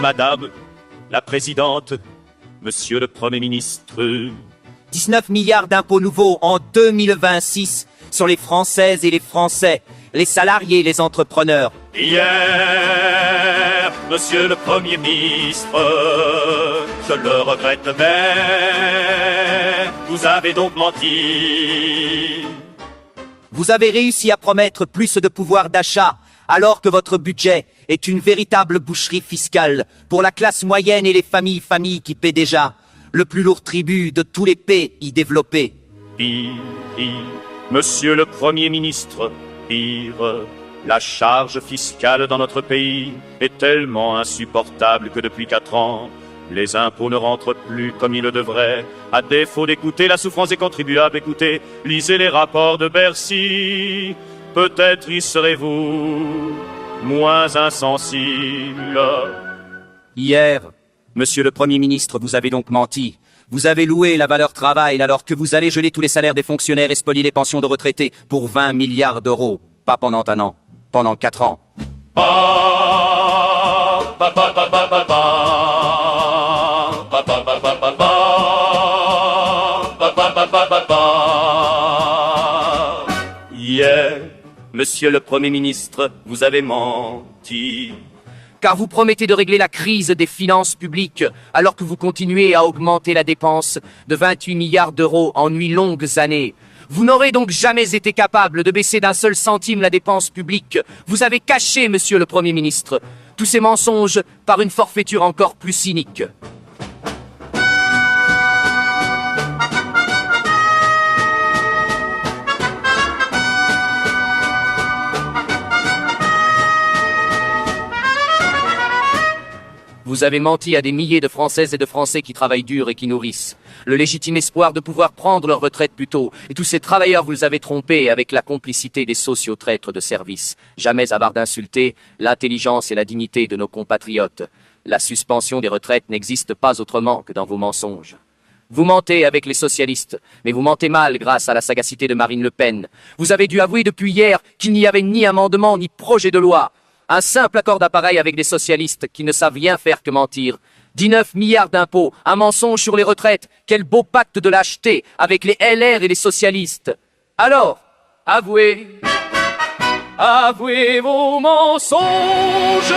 Madame la Présidente, Monsieur le Premier ministre. 19 milliards d'impôts nouveaux en 2026 sur les Françaises et les Français, les salariés et les entrepreneurs. Hier, Monsieur le Premier ministre, je le regrette, mais vous avez donc menti. Vous avez réussi à promettre plus de pouvoir d'achat, alors que votre budget est une véritable boucherie fiscale pour la classe moyenne et les familles qui paient déjà le plus lourd tribut de tous les pays développés. Pire, Monsieur le Premier ministre, pire, la charge fiscale dans notre pays est tellement insupportable que depuis 4 ans, les impôts ne rentrent plus comme ils le devraient. À défaut d'écouter la souffrance des contribuables, écoutez, lisez les rapports de Bercy. Peut-être y serez-vous moins insensible. Hier, Monsieur le Premier ministre, vous avez donc menti. Vous avez loué la valeur travail alors que vous allez geler tous les salaires des fonctionnaires et spolier les pensions de retraités pour 20 milliards d'euros. Pas pendant 1 an, pendant 4 ans. Hier, Monsieur le Premier ministre, vous avez menti. Car vous promettez de régler la crise des finances publiques, alors que vous continuez à augmenter la dépense de 28 milliards d'euros en 8 longues années. Vous n'aurez donc jamais été capable de baisser d'1 seul centime la dépense publique. Vous avez caché, Monsieur le Premier ministre, tous ces mensonges par une forfaiture encore plus cynique. Vous avez menti à des milliers de Françaises et de Français qui travaillent dur et qui nourrissent le légitime espoir de pouvoir prendre leur retraite plus tôt. Et tous ces travailleurs, vous les avez trompés avec la complicité des sociotraîtres de service. Jamais avare d'insulter l'intelligence et la dignité de nos compatriotes. La suspension des retraites n'existe pas autrement que dans vos mensonges. Vous mentez avec les socialistes, mais vous mentez mal grâce à la sagacité de Marine Le Pen. Vous avez dû avouer depuis hier qu'il n'y avait ni amendement ni projet de loi. Un simple accord d'appareil avec des socialistes qui ne savent rien faire que mentir. 19 milliards d'impôts, un mensonge sur les retraites. Quel beau pacte de lâcheté avec les LR et les socialistes. Alors, avouez vos mensonges.